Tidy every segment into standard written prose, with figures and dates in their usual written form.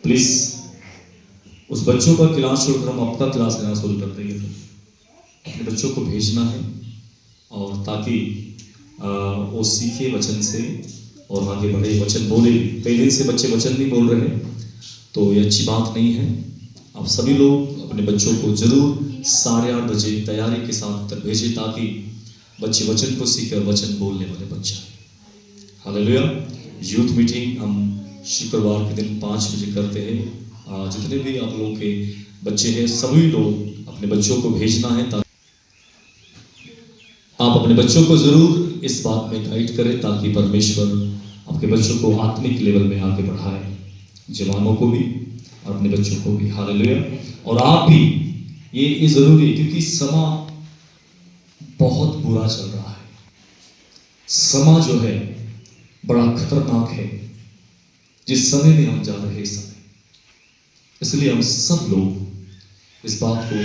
Please उस बच्चों का क्लास छोड़कर हम आपका क्लास लेना शुरू कर देंगे। अपने बच्चों को भेजना है और ताकि वो सीखे वचन से और आगे बढ़े, वचन बोले। कई दिन से बच्चे वचन नहीं बोल रहे, तो ये अच्छी बात नहीं है। आप सभी लोग अपने बच्चों को जरूर 8:30 बजे तैयारी के साथ भेजें ताकि बच्चे वचन को सीखे और वचन बोलने वाले बच्चा। हालेलुया। यूथ मीटिंग हम शुक्रवार के दिन 5 बजे करते हैं। जितने भी आप लोगों के बच्चे हैं सभी लोग अपने बच्चों को भेजना है ताकि आप अपने बच्चों को जरूर इस बात में गाइड करें ताकि परमेश्वर आपके बच्चों को आत्मिक लेवल में आगे बढ़ाए, जवानों को भी और अपने बच्चों को भी। हालेलुया। और आप भी, ये जरूरी है क्योंकि समा बहुत बुरा चल रहा है। समा जो है बड़ा खतरनाक है, जिस समय में हम जा रहे हैं समय, इसलिए हम सब लोग इस बात को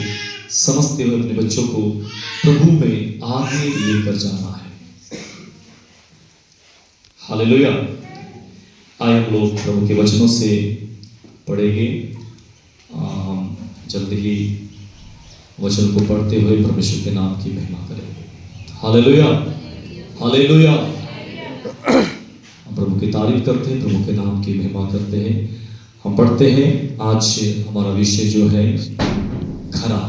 समझते हुए अपने बच्चों को प्रभु में आगे लेकर जाना है। हालेलुया। आए हम लोग प्रभु के वचनों से पढ़ेंगे। जल्दी ही वचन को पढ़ते हुए परमेश्वर के नाम की महिमा करेंगे। Hallelujah, hallelujah. हम प्रभु की तारीफ करते हैं, प्रभु के नाम की महिमा करते हैं। हम पढ़ते हैं। आज हमारा विषय जो है खरा।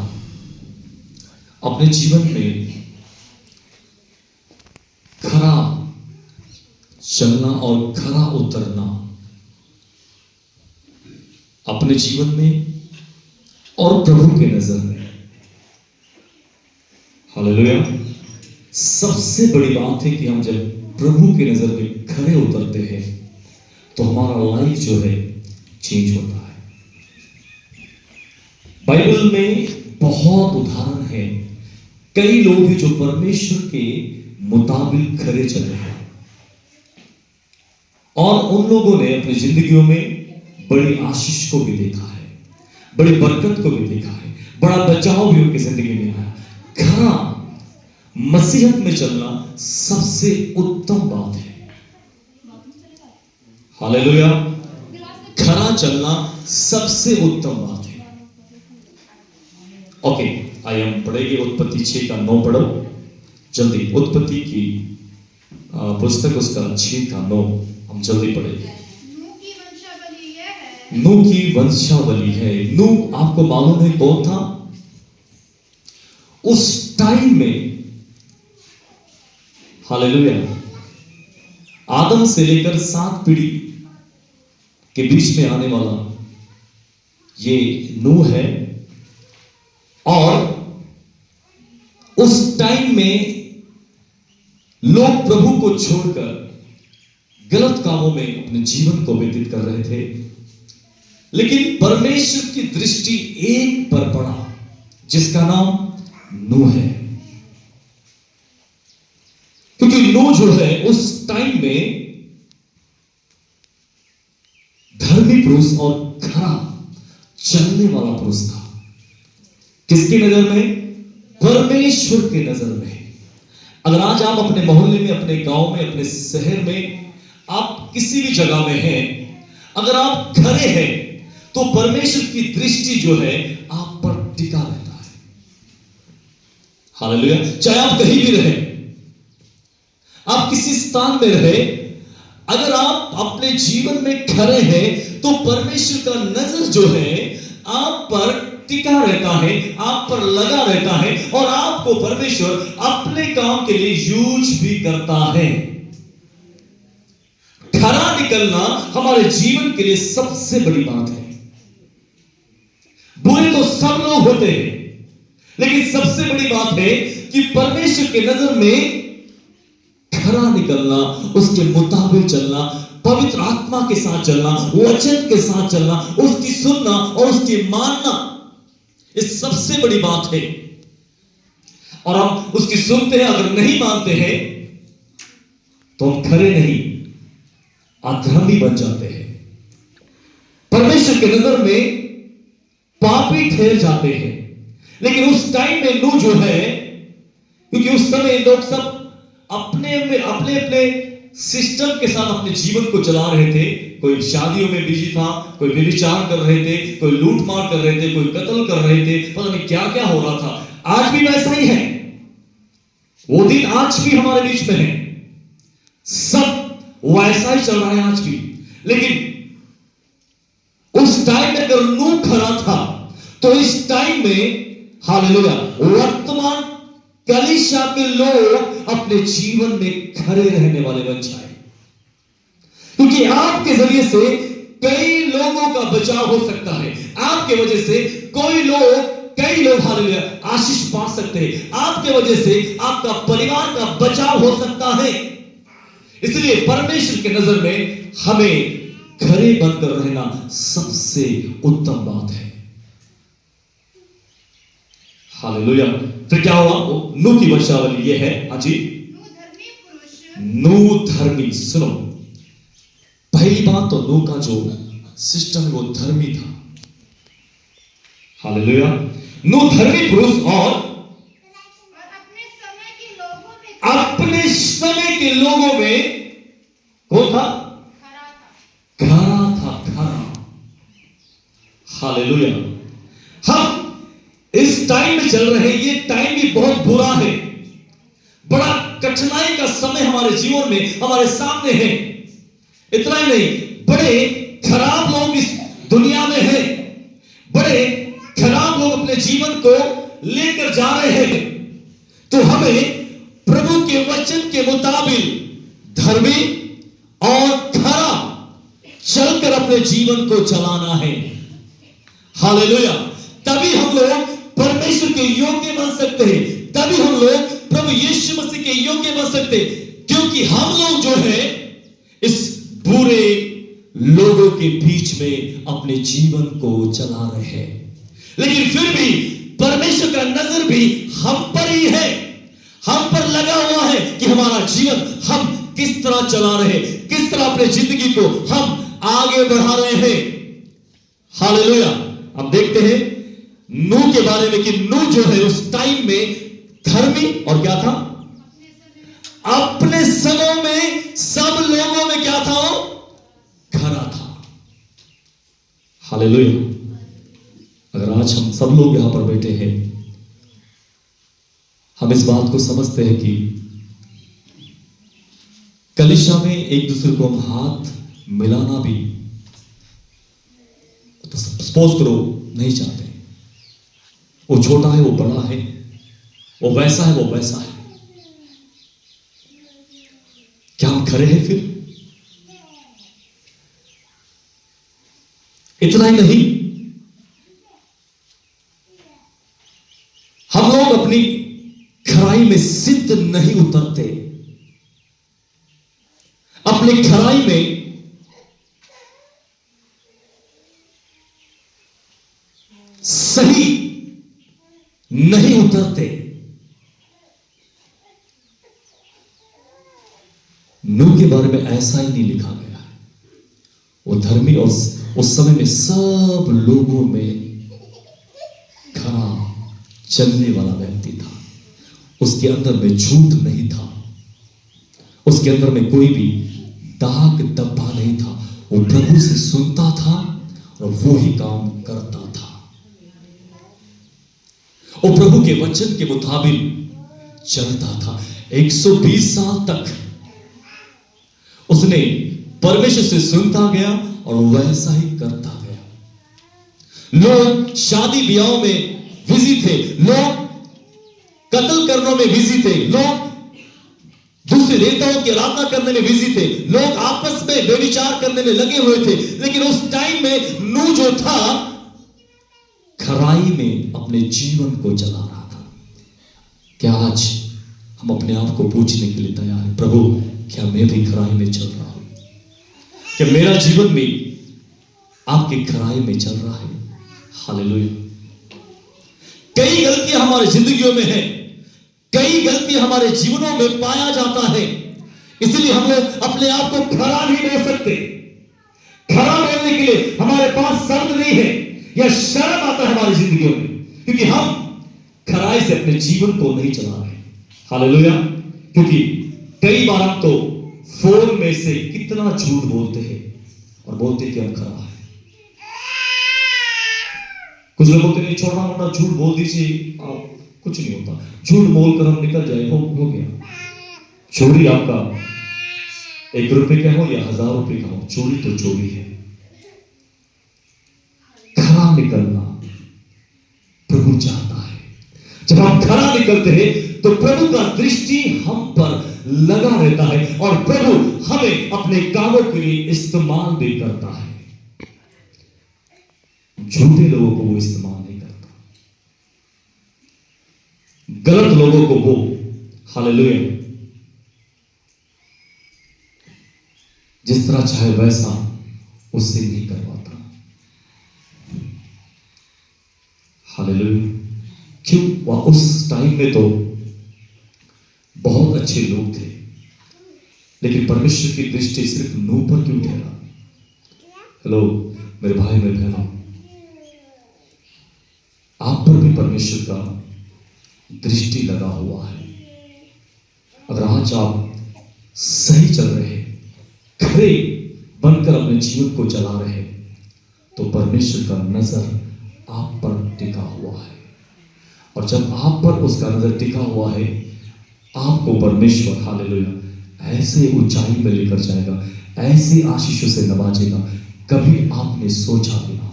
अपने जीवन में खरा चलना और खरा उतरना अपने जीवन में और प्रभु के नजर में। हालेलुया। सबसे बड़ी बात है कि हम जब प्रभु के नजर में खरे उतरते हैं तो हमारा लाइफ जो है चेंज होता है। बाइबल में बहुत उदाहरण है, कई लोग हैं जो परमेश्वर के मुताबिक खरे चले हैं और उन लोगों ने अपनी जिंदगियों में बड़ी आशीष को भी देखा है, बड़ी बरकत को भी देखा है, बड़ा बचाव भी उनकी जिंदगी में आया। खरा मसीहत में चलना सबसे उत्तम बात है। हालेलुया। खरा चलना सबसे उत्तम बात है। ओके, आइए हम पढ़ेंगे उत्पत्ति 6 का 9 पढ़ो जल्दी। उत्पत्ति की पुस्तक उसका 6 का 9 हम जल्दी पढ़ेंगे। नूह की वंशावली है। नूह आपको मालूम है कौन था? उस टाइम में, हालेलुया, आदम से लेकर 7 पीढ़ी के बीच में आने वाला ये नूह है। और उस टाइम में लोग प्रभु को छोड़कर गलत कामों में अपने जीवन को व्यतीत कर रहे थे, लेकिन परमेश्वर की दृष्टि एक पर पड़ा जिसका नाम नूह है। क्योंकि नूह जो है उस टाइम में धर्मी पुरुष और खरा चलने वाला पुरुष था। किसकी नजर में? परमेश्वर की नजर में। अगर आज आप अपने मोहल्ले में, अपने गांव में, अपने शहर में, आप किसी भी जगह में हैं, अगर आप खरे हैं तो परमेश्वर की दृष्टि जो है आप पर टिका रहता है। हालेलुया। चाहे आप कहीं भी रहे, आप किसी स्थान में रहे, अगर आप अपने जीवन में खरे हैं तो परमेश्वर का नजर जो है आप पर टिका रहता है, आप पर लगा रहता है और आपको परमेश्वर अपने काम के लिए यूज भी करता है। खरा निकलना हमारे जीवन के लिए सबसे बड़ी बात है। बुरे तो सब लोग होते हैं, लेकिन सबसे बड़ी बात है कि परमेश्वर के नजर में खरा निकलना, उसके मुताबिक चलना, पवित्र आत्मा के साथ चलना, वचन के साथ चलना, उसकी सुनना और उसकी मानना, इस सबसे बड़ी बात है। और हम उसकी सुनते हैं, अगर नहीं मानते हैं तो हम खरे नहीं, अधर्मी बन जाते हैं, परमेश्वर के नजर में पापी ठहर जाते हैं। लेकिन उस टाइम में नूह जो है, क्योंकि उस समय लोग सब अपने अपने सिस्टम के साथ अपने जीवन को चला रहे थे, कोई शादियों में बिजी था, कोई व्यभिचार कर रहे थे, कोई लूट मार कर रहे थे, कोई कत्ल कर रहे थे, पता नहीं क्या क्या हो रहा था। आज भी वैसा ही है, वो दिन आज भी हमारे बीच में है, सब वैसा ही चल रहा है आज भी। लेकिन उस टाइम में अगर नूह खरा था तो इस टाइम में हालेलुया वर्तमान कलीसिया के लोग अपने जीवन में खरे रहने वाले बन जाए, क्योंकि आपके जरिए से कई लोगों का बचाव हो सकता है। आपके वजह से कई लोग हालेलुया आशीष पा सकते हैं। आपके वजह से आपका परिवार का बचाव हो सकता है। इसलिए परमेश्वर की नजर में हमें खरे बनकर रहना सबसे उत्तम बात है। हालेलुया। फिर क्या हुआ? नूह की वंशावली ये है। हाँ जी, नूह धर्मी। सुनो, पहली बात तो नूह का जो सिस्टम है वो धर्मी था। हालेलुया। नूह धर्मी पुरुष और अपने समय के लोगों में कौन था? खरा था, खरा। हालेलुया। हम इस टाइम में चल रहे हैं, ये टाइम भी बहुत बुरा है, बड़ा कठिनाई का समय हमारे जीवन में हमारे सामने है। इतना ही नहीं, बड़े खराब लोग इस दुनिया में हैं, बड़े खराब लोग अपने जीवन को लेकर जा रहे हैं। तो हमें प्रभु के वचन के मुताबिक धर्मी और खरा चलकर अपने जीवन को चलाना है। हालेलुया। तभी हम लोग परमेश्वर के योग्य बन सकते हैं, तभी हम लोग प्रभु यीशु मसीह के योग्य बन सकते हैं, क्योंकि हम लोग जो है इस बुरे लोगों के बीच में अपने जीवन को चला रहे हैं। लेकिन फिर भी परमेश्वर का नजर भी हम पर ही है, हम पर लगा हुआ है कि हमारा जीवन हम किस तरह चला रहे, किस तरह अपने जिंदगी को हम आगे बढ़ा रहे हैं। हालेलुया। अब देखते हैं नूह के बारे में कि नूह जो है उस टाइम में धर्मी और क्या था? अपने समय में सब लोगों में क्या था? वो खरा था। हालेलुया। अगर आज हम सब लोग यहां पर बैठे हैं, हम इस बात को समझते हैं कि कलीसिया में एक दूसरे को हम हाथ मिलाना भी तो सपोज करो नहीं चाहते। वो छोटा है, वो बड़ा है, वो वैसा है, वो वैसा है। क्या हम खरे हैं फिर? इतना ही नहीं, हम लोग अपनी खराई में सिद्ध नहीं उतरते, अपनी खराई में सही नहीं उतरते। नूह के बारे में ऐसा ही नहीं लिखा गया है। वो धर्मी और उस समय में सब लोगों में खरा चलने वाला व्यक्ति था। उसके अंदर में झूठ नहीं था, उसके अंदर में कोई भी दाग धब्बा नहीं था। वो प्रभु से सुनता था और वो ही काम करता था। वो प्रभु के वचन के मुताबिक चलता था। 120 साल तक उसने परमेश्वर से सुनता गया और वैसा ही करता गया। लोग शादी ब्याहों में बिजी थे, लोग कत्ल करने में बिजी थे, लोग दूसरे देवताओं की आराधना करने में बिजी थे, लोग आपस में व्यभिचार करने में लगे हुए थे। लेकिन उस टाइम में नूह जो था खराई में अपने जीवन को चला रहा था। क्या आज हम अपने आप को पूछने के लिए तैयार हैं, प्रभु क्या मैं भी खराई में चल रहा हूं? क्या मेरा जीवन भी आपकी खराई में चल रहा है? हालेलुया। कई गलतियां हमारी जिंदगियों में हैं, कई गलतियां हमारे जीवनों में पाया जाता है, इसलिए हम लोग अपने आप को खरा नहीं बोल सकते। खरा बोलने के लिए हमारे पास शब्द नहीं है या शर्म आता है हमारी जिंदगियों में, क्योंकि हम खराई से अपने जीवन को नहीं चला रहे। हालेलुया। क्योंकि कई बार हम तो फोन में से कितना झूठ बोलते हैं, और बोलते कि हम खरा है। कुछ लोग बोलते नहीं, छोटा मोटा झूठ बोल दीजिए, कुछ नहीं होता, झूठ बोलकर हम निकल जाए, हो गया। चोरी आपका 1 रुपए का हो या 1000 रुपए का हो, चोरी तो चोरी है। खरा निकलना प्रभु चाहता है। जब हम खरा निकलते हैं तो प्रभु का दृष्टि हम पर लगा रहता है और प्रभु हमें अपने कामों के लिए इस्तेमाल भी करता है। झूठे लोगों को वो इस्तेमाल नहीं करता, गलत लोगों को वो, हालेलुया, जिस तरह चाहे वैसा उससे नहीं करवाता। हालेलुया। क्यों? वह उस टाइम में तो बहुत अच्छे लोग थे, लेकिन परमेश्वर की दृष्टि सिर्फ नूह पर क्यों ठहरा? हेलो मेरे भाई मेरे बहनों, आप पर भी परमेश्वर का दृष्टि लगा हुआ है। अगर आज आप सही चल रहे हैं, खरे बनकर अपने जीवन को चला रहे हैं, तो परमेश्वर का नजर आप पर टिका हुआ है। और जब आप पर उसका नजर टिका हुआ है, आपको परमेश्वर, हालेलुया, ऐसे ऊंचाई में लेकर जाएगा, ऐसी आशीषों से नवाजेगा, कभी आपने सोचा भी ना हो।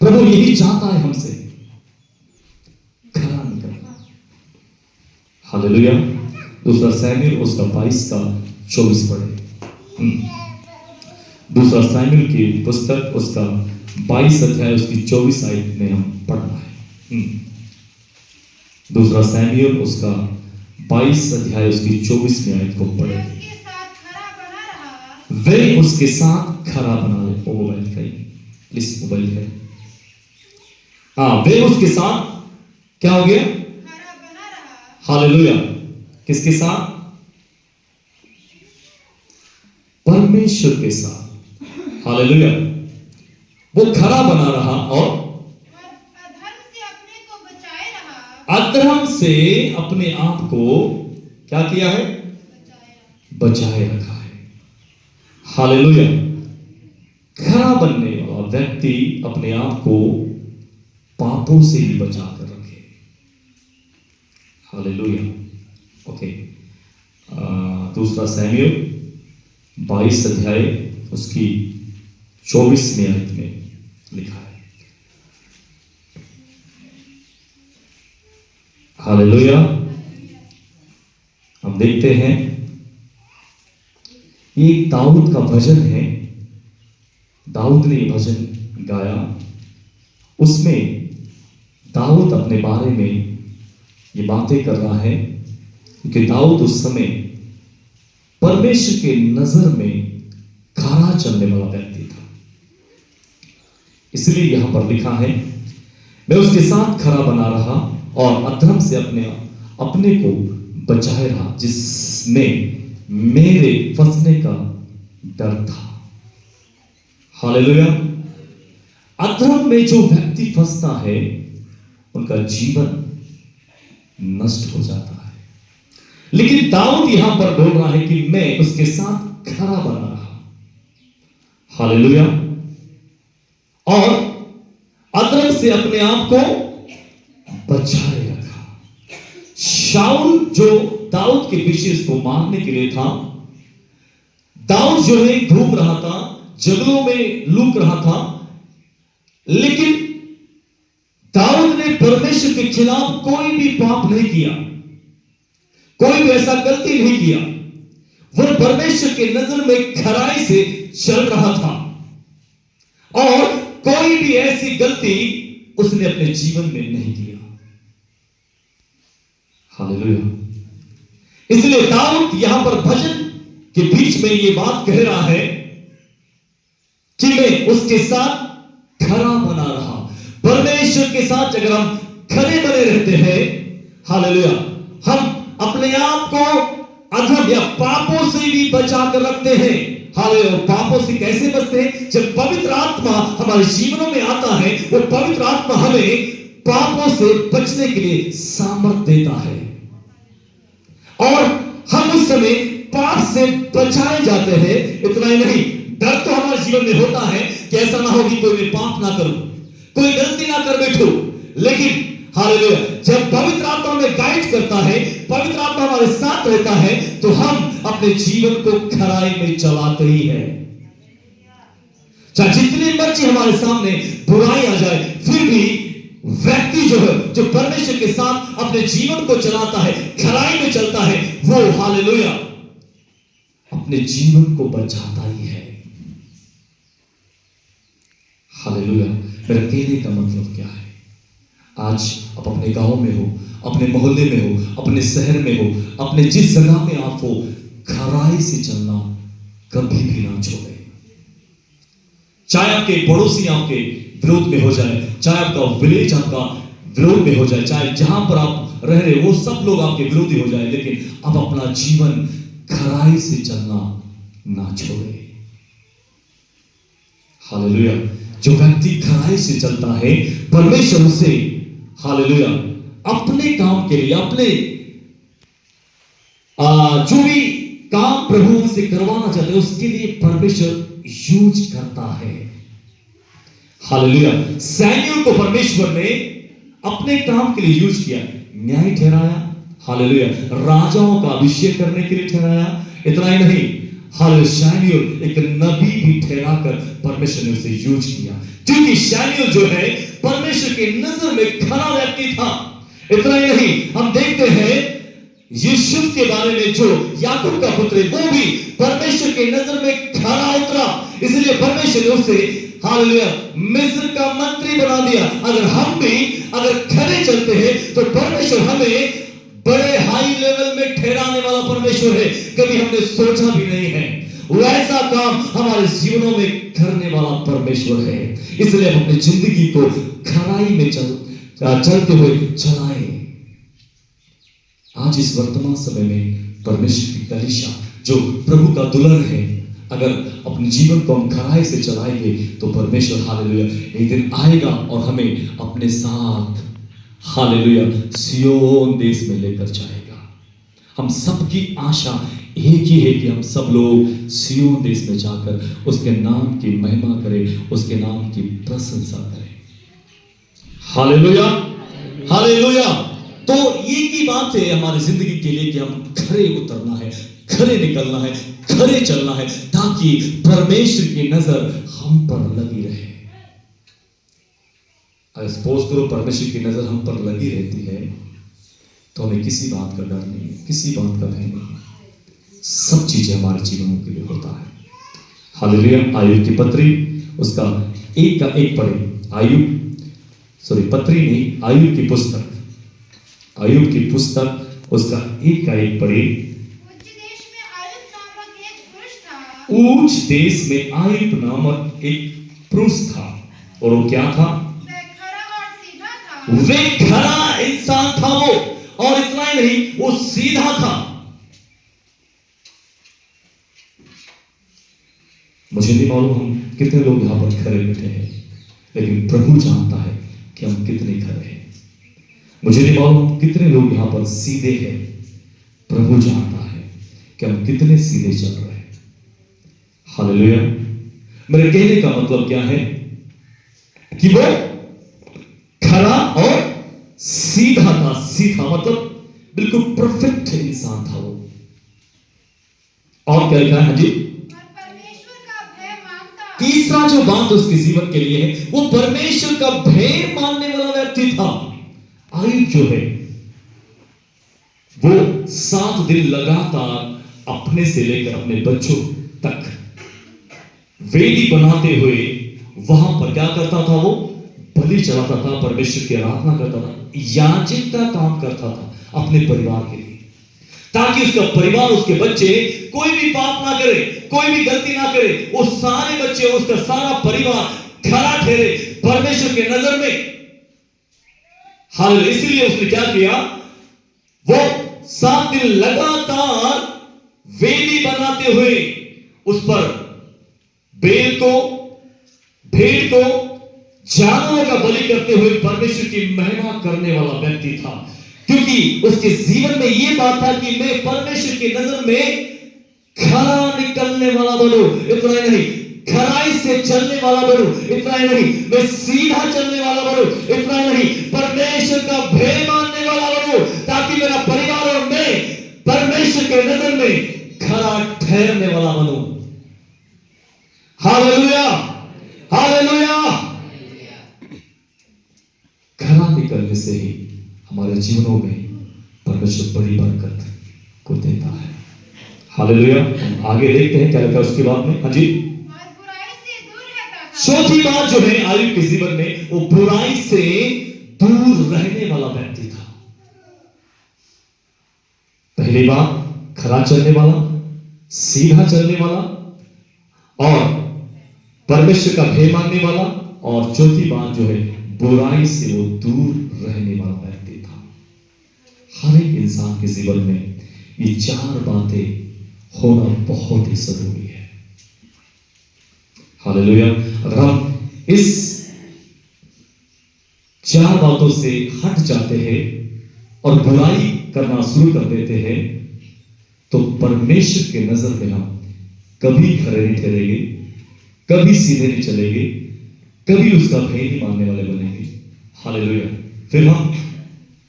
प्रभु यही चाहता है हमसे, खरा निकलना। हालेलुया। दूसरा शमूएल उसका 22 का 24 पढ़े। दूसरा शमूएल की पुस्तक उसका 22 अध्याय उसकी 24 आयत में हम पढ़ना है। दूसरा शमूएल उसका 22 अध्याय उसकी 24 आयत को पढ़े। वे उसके साथ खरा बना ले। वो मोबाइल है, प्लीज मोबाइल है। हाँ, वे उसके साथ क्या हो गया? खरा बना रहा। हालेलुया। किसके साथ? परमेश्वर के साथ। हालेलुया। वो खरा बना रहा और अधर्म से अपने को बचाए रहा। अधर्म से अपने आप को क्या किया है? बचाए रखा है। हालेलुया। खरा बनने वाला व्यक्ति अपने आप को पापों से ही बचा कर रखे। हालेलुया। ओके। दूसरा शमूएल 22 अध्याय उसकी 24वीं आयत में लिखा है। हालेलुया। हम देखते हैं, ये दाऊद का भजन है। दाऊद ने भजन गाया। उसमें दाऊद अपने बारे में ये बातें कर रहा है कि दाऊद उस समय परमेश्वर के नजर में खरा चलने वाला व्यक्ति था। इसलिए यहां पर लिखा है, मैं उसके साथ खरा बना रहा और अधर्म से अपने को बचाए रहा, जिसमें मेरे फंसने का डर था। हालेलुया। अधर्म में जो व्यक्ति फंसता है, उनका जीवन नष्ट हो जाता है। लेकिन दाऊद यहां पर बोल रहा है कि मैं उसके साथ खरा बना रहा। हालेलुया। और अधर्म से अपने आप को बचाए रखा। शाऊल जो दाऊद के पीछे इसको मारने के लिए था, दाऊद जो है घूम रहा था, जंगलों में लुक रहा था, लेकिन दाऊद ने परमेश्वर के खिलाफ कोई भी पाप नहीं किया, कोई भी ऐसा गलती नहीं किया। वह परमेश्वर के नजर में खराई से चल रहा था और कोई भी ऐसी गलती उसने अपने जीवन में नहीं किया। हालेलुया। इसलिए दाऊद यहां पर भजन के बीच में ये बात कह रहा है कि मैं उसके साथ खरा बना रहा। परमेश्वर के साथ अगर हम खरे बने रहते हैं, हालेलुया, हम अपने आप को अधर्म या पापों से भी बचा कर रखते हैं। हालेलुया। पापों से कैसे बचते हैं? जब पवित्र आत्मा हमारे जीवनों में आता है, वो पवित्र आत्मा हमें पापों से बचने के लिए सामर्थ देता है और हम उस समय पाप से बचाए जाते हैं। इतना ही नहीं, डर तो हमारे जीवन में होता है कि ऐसा ना हो कि कोई मैं पाप ना करूं, कोई गलती ना कर बैठूं। लेकिन हालेलुया, जब पवित्र आत्मा हमें गाइड करता है, पवित्र आत्मा हमारे साथ रहता है, तो हम अपने जीवन को खराई में चलाते ही हैं। चाहे जितनी मर्जी हमारे सामने बुराई आ जाए, फिर भी व्यक्ति जो है, जो परमेश्वर के साथ अपने जीवन को चलाता है, खराई में चलता है, वो हालेलुया अपने जीवन को बचाता ही है। हालेलुया। मेरा कहने का मतलब क्या है? आज आप अपने गांव में हो, अपने मोहल्ले में हो, अपने शहर में हो, अपने जिस जगह में आप हो, खराई से चलना कभी भी ना छोड़े। चाहे आपके पड़ोसी आपके विरोध में हो जाए, चाहे आपका विलेज आपका विरोध में हो जाए, चाहे जहां पर आप रह रहे हो वो सब लोग आपके विरोधी हो जाए, लेकिन आप अपना जीवन खराई से चलना ना छोड़े। हालेलुया। जो व्यक्ति खराई से चलता है, परमेश्वर उसे हालेलुया अपने काम के लिए, अपने जो भी काम प्रभु से करवाना चाहते हैं उसके लिए परमेश्वर यूज करता है। हालेलुया। सैमुएल को परमेश्वर ने अपने काम के लिए यूज किया, न्याय ठहराया, हालेलुया, राजाओं का अभिषेक करने के लिए ठहराया। इतना ही नहीं, हालेलुया, सैमुएल एक नबी भी ठहराकर परमेश्वर ने उसे यूज किया, क्योंकि सैमुएल जो है परमेश्वर की नजर में खरा व्यक्ति था। इतना ही नहीं, हम देखते हैं यूसुफ के बारे में, जो याकूब का पुत्र है, वो भी परमेश्वर की नजर में खरा उतरा, इसलिए परमेश्वर ने उसे हालेलुया मिस्र का मंत्री बना दिया। अगर हम भी अगर खरे चलते हैं तो परमेश्वर हमें बड़े हाई लेवल में ठहराने वाला परमेश्वर है, कभी हमने सोचा भी नहीं है। वैसा काम हमारे जीवनों में करने वाला परमेश्वर है। इसलिए हम अपनी जिंदगी को खराई में चलते हुए चलाएं। आज इस वर्तमान समय में परमेश्वर की कलीसिया जो प्रभु का दुल्हन है, अगर अपने जीवन को हम खराई से चलाएंगे तो परमेश्वर हालेलुया एक दिन आएगा और हमें अपने साथ हालेलुया सियोन देश में लेकर जाएगा। हम सबकी आशा एक ही है कि हम सब लोग सियोन देश में जाकर उसके नाम की महिमा करें, उसके नाम की प्रशंसा करें। Hallelujah, hallelujah. तो ये की बात है हमारी जिंदगी के लिए कि हम खरे उतरना है, खरे निकलना है, खरे चलना है, ताकि परमेश्वर की नजर हम पर लगी रहे। अगर सपोज करो परमेश्वर की नजर हम पर लगी रहती है तो हमें किसी बात का डर नहीं है, किसी बात का भय नहीं है। सब चीजें हमारे जीवनों के लिए होता है। हालेलुया। आयुब की पत्री उसका एक का एक पढ़े। पत्री नहीं, आयुब की पुस्तक, आयुब की पुस्तक उसका एक का एक पढ़े। ऊंच देश में आयुब नामक एक पुरुष था, और वो क्या था? वे खरा इंसान था वो, और इतना ही नहीं, वो सीधा था। मुझे नहीं मालूम हम कितने लोग यहां पर खरे बैठे हैं, लेकिन प्रभु जानता है कि हम कितने खरे हैं। मुझे नहीं मालूम कितने लोग यहां पर सीधे हैं, प्रभु जानता है कि हम कितने सीधे चल रहे हैं। हालेलुया। मेरे कहने का मतलब क्या है कि वो खरा और सीधा था। सीधा मतलब बिल्कुल परफेक्ट इंसान था वो। और क्या लिखा है जी? तीसरा जो बात उसके जीवन के लिए है, वो परमेश्वर का भय मानने वाला व्यक्ति था। आयुब जो है वो 7 दिन लगातार अपने से लेकर अपने बच्चों तक वेदी बनाते हुए वहां पर क्या करता था? वो बलि चढ़ाता था, परमेश्वर की आराधना करता था, याजक का काम करता था अपने परिवार के लिए, ताकि उसका परिवार, उसके बच्चे कोई भी पाप ना करे, कोई भी गलती ना करे, वो सारे बच्चे, उसका सारा परिवार खरा ठहरे परमेश्वर के नजर में। हालेलुया। इसलिए उसने क्या किया? वो 7 दिन लगातार वेदी बनाते हुए उस पर बेल को, भेड़ को, जानवरों का बलि करते हुए परमेश्वर की महिमा करने वाला व्यक्ति था, क्योंकि उसके जीवन में यह बात था कि मैं परमेश्वर की नजर में खरा निकलने वाला बनो, इतना ही नहीं, खराई से चलने वाला बनो, इतना ही नहीं, मैं सीधा चलने वाला बनो, इतना ही नहीं, परमेश्वर का भय मानने वाला बनो, ताकि मेरा परिवार और मैं परमेश्वर के नजर में खरा ठहरने वाला बनो। Hallelujah, hallelujah. खरा निकलने से ही हमारे जीवनों में परमेश्वर बड़ी बरकत को देता है। हालेलुया। हम आगे देखते हैं क्या लिखा उसके बाद में। हाँ जी, चौथी बात जो है आयुब के जीवन में, वो बुराई से दूर रहने वाला व्यक्ति था। पहली बात खरा चलने वाला, सीधा चलने वाला और परमेश्वर का भय मानने वाला, और चौथी बात जो है बुराई से वो दूर रहने वाला व्यक्ति था। हर एक इंसान के जीवन में ये चार बातें होना बहुत ही जरूरी है। हालेलुया। अगर हम इस चार बातों से हट जाते हैं और बुराई करना शुरू कर देते हैं, तो परमेश्वर के नजर में हम कभी खरे नहीं ठहरेंगे, कभी सीधे नहीं चलेंगे, कभी उसका भय नहीं मानने वाले बनेंगे। हालेलुया। फिर हम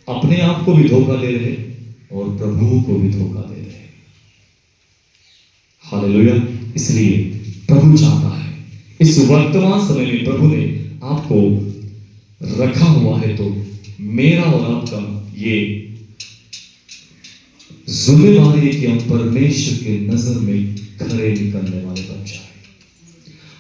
अपने आप को भी धोखा दे रहे और प्रभु को भी धोखा दे रहे। हालेलुया। इसलिए प्रभु चाहता है इस वर्तमान समय में प्रभु ने आपको रखा हुआ है, तो मेरा और आपका ये जिम्मेदारी है कि हम परमेश्वर के नजर में खरे निकलने वाले बन जाए,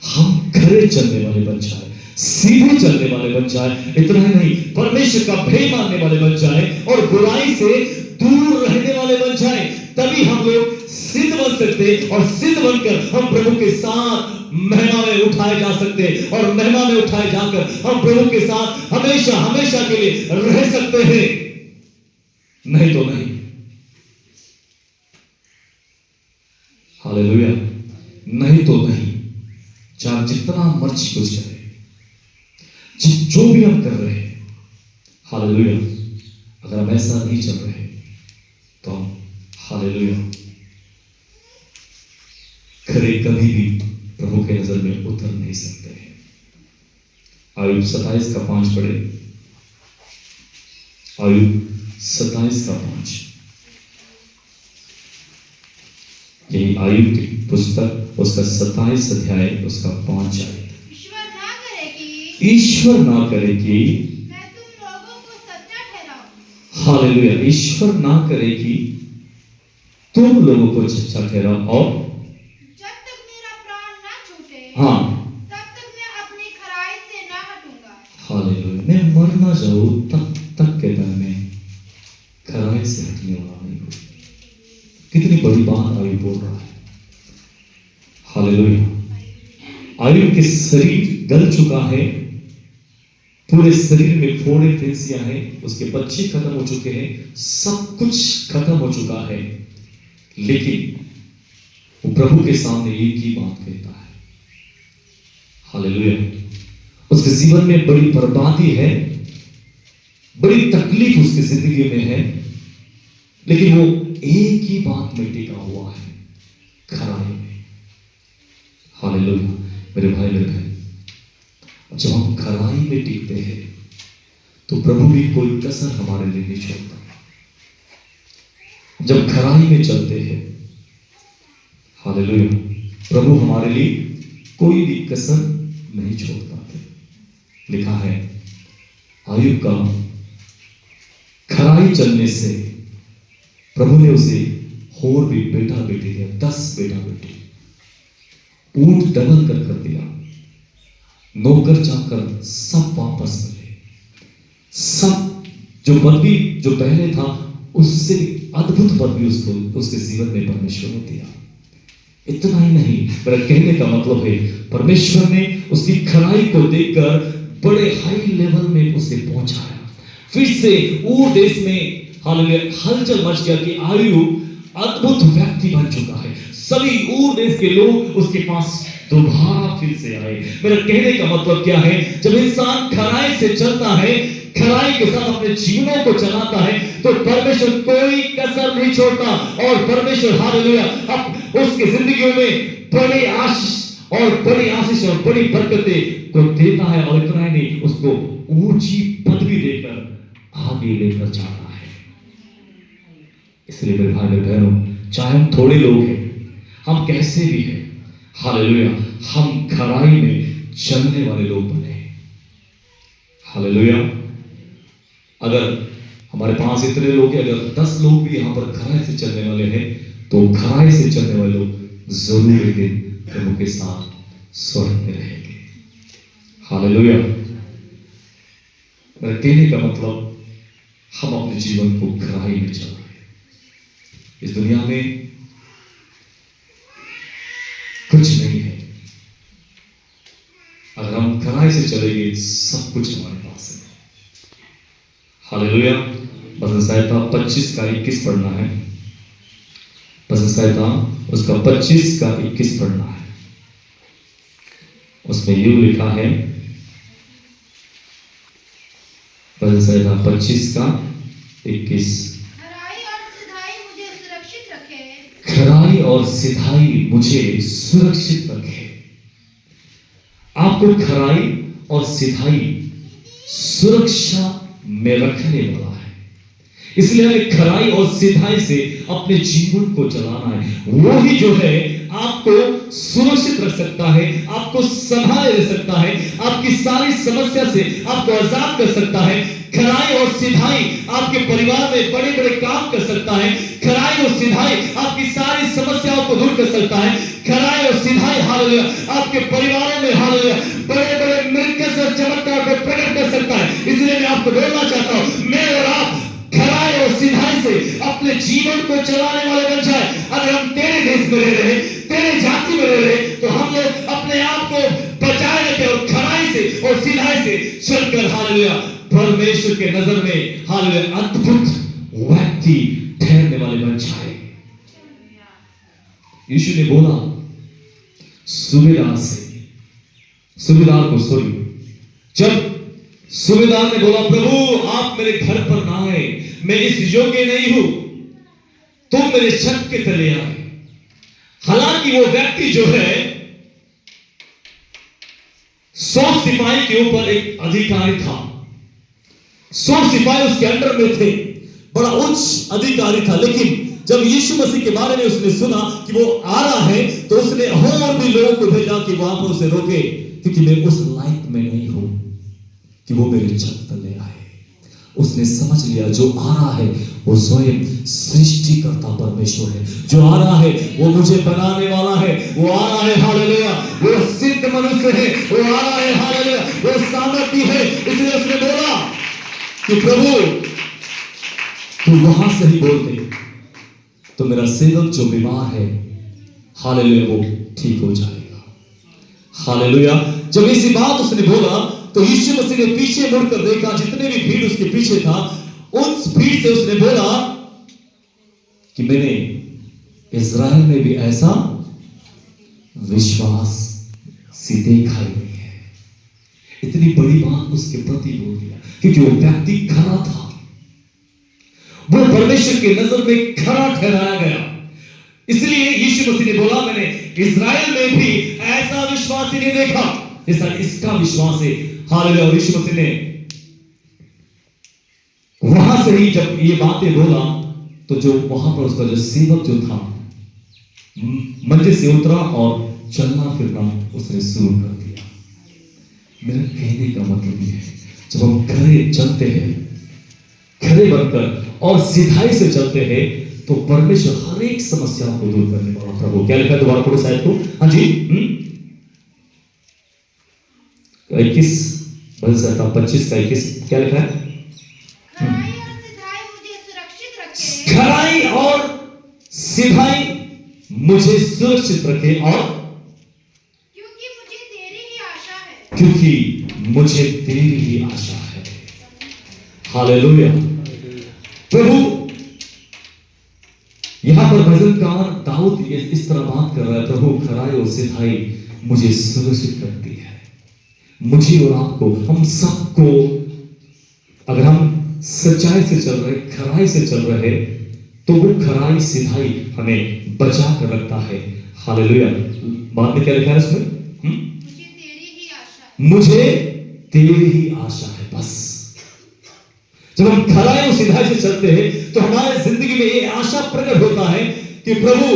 हम खरे चलने वाले बन जाए, सीधे चलने वाले बन जाए। इतना ही नहीं, परमेश्वर का भय मानने वाले बन जाए और बुराई से दूर रहने वाले बन जाए। तभी हम लोग सिद्ध बन सकते, और सिद्ध बनकर हम प्रभु के साथ महिमा में उठाए जा सकते, और महिमा में उठाए जाकर हम प्रभु के साथ हमेशा हमेशा के लिए रह सकते हैं। नहीं तो नहीं। हालेलुया। नहीं तो नहीं। चाहे जितना मर्जी कुछ करे, जो भी हम कर रहे हैं, हालेलुया, अगर हम ऐसा नहीं चल रहे तो हम हालेलुया खरे कभी भी प्रभु के नजर में उतर नहीं सकते हैं। आयुब 27:5 पढ़े। आयुब 27:5। यही आयुब की पुस्तक, उसका 27 अध्याय, उसका 5 आयत। ईश्वर ना करे कि मैं तुम लोगों को सच्चा ठहराऊं। हालेलुया। ईश्वर ना करे कि तुम लोगों को सच्चा ठहराओ, और जब तक मेरा प्राण ना छूटे, हाँ, तब तक मैं अपनी खराई से ना हटूंगा। हालेलुया। मैं मर ना जाऊं तब तक के दिन में खराई से हटने वाला नहीं हूं। कितनी बड़ी बात आयुब बोल रहा है। हालेलुया। आयुब के शरीर गल चुका है, पूरे शरीर में फोड़े फिंसियां हैं, उसके बच्चे खत्म हो चुके हैं, सब कुछ खत्म हो चुका है, लेकिन वो प्रभु के सामने एक ही बात कहता है। हालेलुया। उसके जीवन में बड़ी बर्बादी है, बड़ी तकलीफ उसकी जिंदगी में है, लेकिन वो एक ही बात में टिका हुआ है, खराई में। हालेलुया। मेरे भाई मेरे बहन, जब हम खराई में टिकते हैं तो प्रभु भी कोई कसर हमारे लिए नहीं छोड़ता। जब खराई में चलते हैं, हालेलुया, प्रभु हमारे लिए कोई भी कसर नहीं छोड़ता। लिखा है आयुब का खराई चलने से प्रभु ने उसे और भी बेटा बेटी दिया, 10 बेटा बेटी, ऊंट डबल कर दिया, नौकर चाकर सब वापस मिले, सब जो पदवी जो पहले था उससे अद्भुत पदवी उसको उसके जीवन में परमेश्वर ने दिया। इतना ही नहीं, मेरा कहने का मतलब है परमेश्वर ने उसकी खराई को देखकर बड़े हाई लेवल में उसे पहुंचाया। फिर से ऊर देश में हालेलुया हलचल मच गया कि आयुब अद्भुत व्यक्ति बन चुका है। सभी ऊर देश के लोग उसके पास दोबारा फिर से आए। मेरा कहने का मतलब क्या है, जब इंसान खराई से चलता है, खराई के साथ अपने जीवनों को चलाता है तो परमेश्वर कोई कसर नहीं छोड़ता और परमेश्वर हालेलुया अब उसकी जिंदगियों में बड़ी आशीष और बड़ी बरकतें को देता है और इतना ही नहीं उसको ऊंची पदवी देकर आगे लेकर जाता है। इसलिए मेरे भाई मेरे बहनों, चाहे हम थोड़े लोग हैं, हम कैसे भी हैं, हालेलुया, हम खराई में चलने वाले लोग बने। हालेलुया। अगर हमारे पास इतने लोग हैं, अगर 10 लोग भी यहाँ पर खराई से चलने वाले हैं तो खराई से चलने वाले लोग जरूर एक दिन प्रभु के साथ स्वर्ग में रहेंगे। हालेलुया। मेरे कहने का मतलब हम अपने जीवन को खराई में चलाएं। इस दुनिया में कुछ नहीं है, अगर हम खराई से चलेंगे सब कुछ हमारे पास है। हालेलुया। भजन संहिता 25 का 21 पढ़ना है। भजन संहिता उसका 25 का 21 पढ़ना है। उसमें यूं लिखा है, भजन संहिता 25 का 21, खराई और सिधाई मुझे सुरक्षित रखे। आपको खराई और सिधाई सुरक्षा में रखने वाला है, इसलिए हमें खराई और सिधाई से अपने जीवन को चलाना है। वो ही जो है आपको सुरक्षित रख सकता है, आपको संभाले रख सकता है, आपकी सारी समस्या से आपको आजाद कर सकता है। खराई और सिधाई आपके परिवार में बड़े बड़े काम कर सकता है। खराई और सिधाई आपकी सारी समस्याओं को दूर कर सकता है। खराई और सिधाई हालेलुया आपके परिवारों में हालेलुया बड़े बड़े मिराकल्स और चमत्कार को प्रकट कर सकता है। इसलिए मैं आपको बोलना चाहता हूं, मैं और आप खराई और सिधाई से अपने जीवन को चलाने वाले बन जाए। अगर हम तेरे देश में रह रहे, तेरे जाति में रह रहे, तो हम लोग अपने आप को बचाए रखें और खराई से और सिधाई से चलकर हालेलुया परमेश्वर के नजर में हालेलुया अद्भुत व्यक्ति ठहरने वाले बन जाए। यीशु ने बोला सूबेदार को सॉरी, जब सूबेदार ने बोला प्रभु आप मेरे घर पर ना आए, मैं इस योग्य नहीं हूं, तुम मेरे छत के तले आए। हालांकि वो व्यक्ति जो है 100 सिपाही के ऊपर एक अधिकारी था, 100 सिपाही उसके अंडर में थे, बड़ा उच्च अधिकारी था। लेकिन जब यीशु मसीह के बारे में उसने सुना कि वो आ रहा है तो उसने और भी लोगों को भेजा कि वहां पर उसे रोके, क्योंकि मैं उस लायक में नहीं हूं कि वो मेरे छत तले आए। उसने समझ लिया जो आ रहा है वो स्वयं सृष्टिकर्ता परमेश्वर है, जो आ रहा है वो मुझे बनाने वाला है, वो आ रहा है हालेलुया वो सिद्ध मनुष्य है, वो आ रहा है हालेलुया वो सामर्थ्य है। इसलिए उसने बोला कि प्रभु तू वहां से ही बोल दे तो मेरा सेवक जो बीमार है हालेलुया वो ठीक हो जाएगा। हालेलुया। जब इसी बात उसने बोला तो यीशु मसीह ने पीछे मुड़कर देखा, जितने भी भीड़ उसके पीछे था उस भीड़ से उसने बोला कि मैंने इज़राइल में भी ऐसा विश्वास सी देखा ही नहीं है। इतनी बड़ी बात उसके प्रति बोल दिया क्योंकि वो व्यक्ति खरा था, वो परमेश्वर के नजर में खरा ठहराया गया। इसलिए यीशु मसीह ने बोला मैंने इज़राइल में भी ऐसा विश्वास ही नहीं देखा जैसा इसका विश्वास है। हालेलुया। और यीशु मसीह ने वहां से ही जब ये बातें बोला तो जो वहां पर उसका जो सेवक जो था मंदिर से उतरा और चलना फिरना उसने शुरू कर दिया। मेरा कहने का मतलब ये है जब हम खरे चलते हैं, खरे बनकर और सिधाई से चलते हैं तो परमेश्वर हर एक समस्याओं को दूर करने वाला प्रभु। क्या लिखा है दोबारा पढ़ो शायद को। हाँ जी 21 भजन संहिता 25 का 21 क्या लिखा है? खराई और सिधाई मुझे सुरक्षित रखे और क्योंकि मुझे तेरी ही आशा है। क्योंकि मुझे तेरी ही आशा है। हालेलुया। प्रभु यहां पर भजनकार दाऊद इस तरह बात कर रहा है, प्रभु खराई और सिधाई मुझे सुरक्षित करती है, मुझे और आपको हम सबको अगर हम सच्चाई से चल रहे, खराई से चल रहे, तो वो खराई सिधाई हमें बचा कर रखता है। हालेलुया। बाद में क्या लिखा है इसमें? मुझे तेरी ही आशा है। मुझे तेरी ही आशा है, बस। जब हम खराई और सिधाई से चलते हैं तो हमारे जिंदगी में ये आशा प्रकट होता है कि प्रभु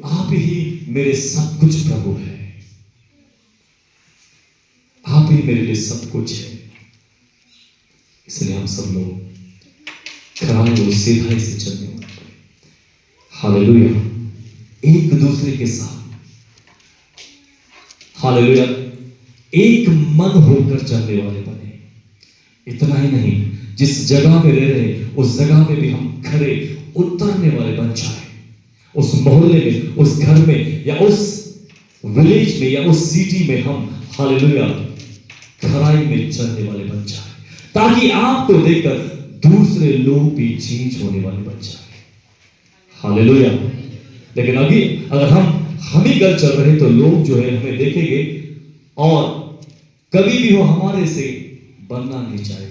आप ही मेरे सब कुछ प्रभु है, आप ही मेरे लिए सब कुछ है। इसलिए हम सब लोग खराई और सिधाई से चलने वाले हैं। हालेलुया। एक दूसरे के साथ, हालेलुया, एक मन होकर चलने वाले बने। इतना ही नहीं, जिस जगह में रह रहे उस जगह में भी हम खरे उतरने वाले बन जाए। उस मोहल्ले में, उस घर में, या उस विलेज में, या उस सिटी में हम हालेलुया खराई में चलने वाले बन जाए, ताकि आपको देखकर दूसरे लोग भी चेंज होने वाले बन जाए। हालेलुया। लेकिन अभी अगर हम ही गलत चल रहे तो लोग जो है हमें देखेंगे और कभी भी वो हमारे से बनना नहीं चाहेंगे।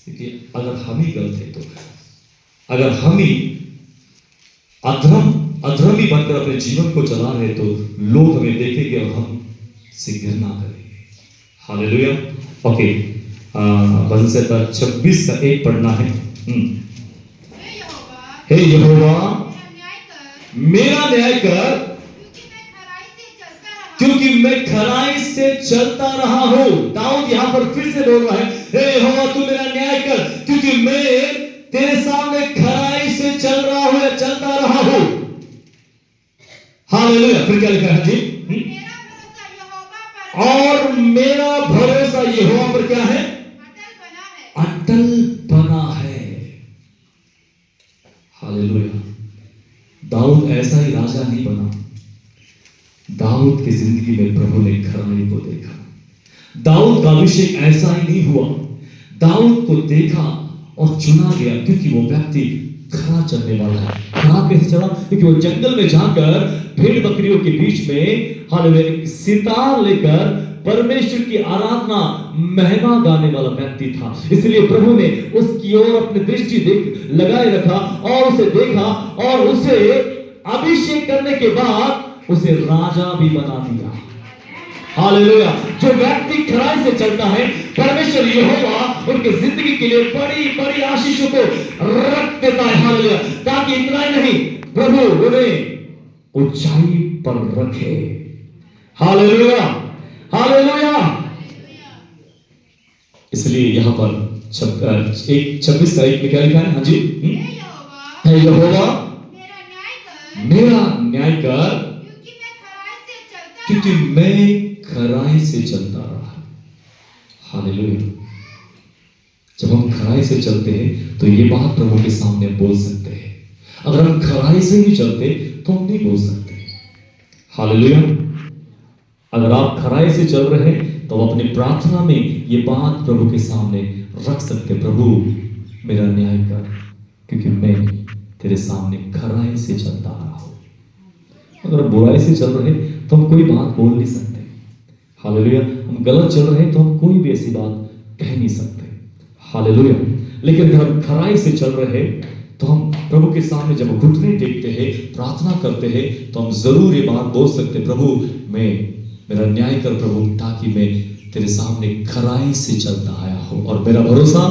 क्योंकि अगर हम ही गलत है, तो अगर हम ही अधर्मी बनकर अपने जीवन को चला रहे तो लोग हमें देखेंगे और हम से घृणा करेंगे। हालेलुया। ओके, भजन संहिता 26 का 1 पढ़ना है। हे यहोवा मेरा न्याय कर, क्योंकि मैं खराई से चलता रहा हूं। दाऊद यहां पर फिर से बोल रहा है, हे यहोवा तू मेरा न्याय कर, क्योंकि मैं तेरे सामने खराई से चल रहा हूं या चलता रहा हूं। हालेलुया। फिर क्या लिखा है जी? और मेरा भरोसा यहोवा पर क्या है? अटल बना है। हालेलुया। दाऊद ऐसा ही राजा नहीं बना। दाऊद की जिंदगी में प्रभु ने खराई को देखा। दाऊद का अभिषेक ऐसा ही नहीं हुआ। दाऊद को देखा और चुना गया, क्योंकि वो व्यक्ति खरा चलने वाला है। खरा कैसे चला? क्योंकि वो जंगल में जाकर भेड़ बकरियों के बीच में हालेलुया सितार लेकर परमेश्वर की आराधना महिमा गाने वाला व्यक्ति था। इसलिए प्रभु ने उसकी ओर अपनी दृष्टि लगाए रखा और उसे देखा और उसे अभिषेक करने के बाद उसे राजा भी बना दिया। हालेलुया। जो व्यक्ति खराई से चलता है, परमेश्वर यहोवा उनके जिंदगी के लिए बड़ी बड़ी आशीषों को रख देता है। हालेलुया। ताकि इतना ही नहीं, प्रभु उन्हें ऊंचाई पर रखे। हालेलुया। हालेलुया। इसलिए यहां पर 26 का 1 में क्या लिखा है? हाँ जी। हे यहोवा मेरा न्याय कर, क्योंकि मैं खराई से चलता रहा। हालेलुया। जब हम खराई से चलते हैं तो ये बात प्रभु के सामने बोल सकते हैं। अगर हम खराई से नहीं चलते तो हम नहीं बोल सकते। हालेलुया। अगर आप खराई से चल रहे हैं तो अपनी प्रार्थना में ये बात प्रभु के सामने रख सकते, प्रभु मेरा न्याय कर, क्योंकि मैं तेरे सामने खराई से चलता आ रहा हूं। अगर बुराई से चल रहे तो हम कोई बात बोल नहीं सकते। हालेलुया। हम गलत चल रहे तो हम कोई भी ऐसी बात कह नहीं सकते। हालेलुया। लेकिन अगर हम खराई से चल रहे तो हम प्रभु के सामने जब घुटने टेकते हैं, प्रार्थना करते हैं, तो हम जरूर ये बात बोल सकते, प्रभु मेरा न्याय कर प्रभु, ताकि मैं तेरे सामने खराई से चलता आया हूं और मेरा भरोसा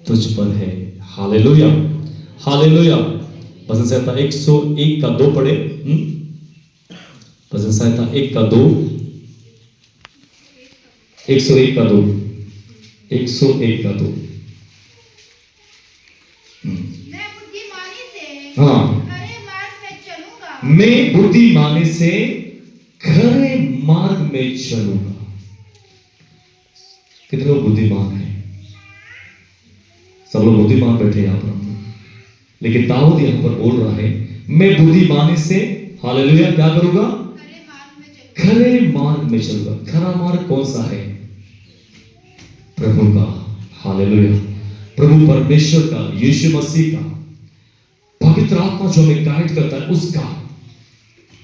तुझ पर है। हालेलुया। हालेलुया। भजन संहिता 101 का 2 पढ़े। भजन संहिता 1 का 2, 101 का 2, 101 का 2। मैं बुद्धिमानी से हाँ, खरे मार्ग में चलूंगा। मैं बुद्धिमानी से खरे मार्ग में चलूंगा। कितने लोग बुद्धिमान हैं? सब लोग बुद्धिमान बैठे यहां पर, लेकिन दाऊद यहां पर बोल रहा है, मैं बुद्धिमानी से हालेलुया क्या करूंगा? खरे मार्ग में चलूंगा। खरा मार्ग कौन सा है? प्रभु का। हालेलुया। प्रभु परमेश्वर का, यीशु मसीह का, पवित्र आत्मा जो हमें गाइड करता है, उसका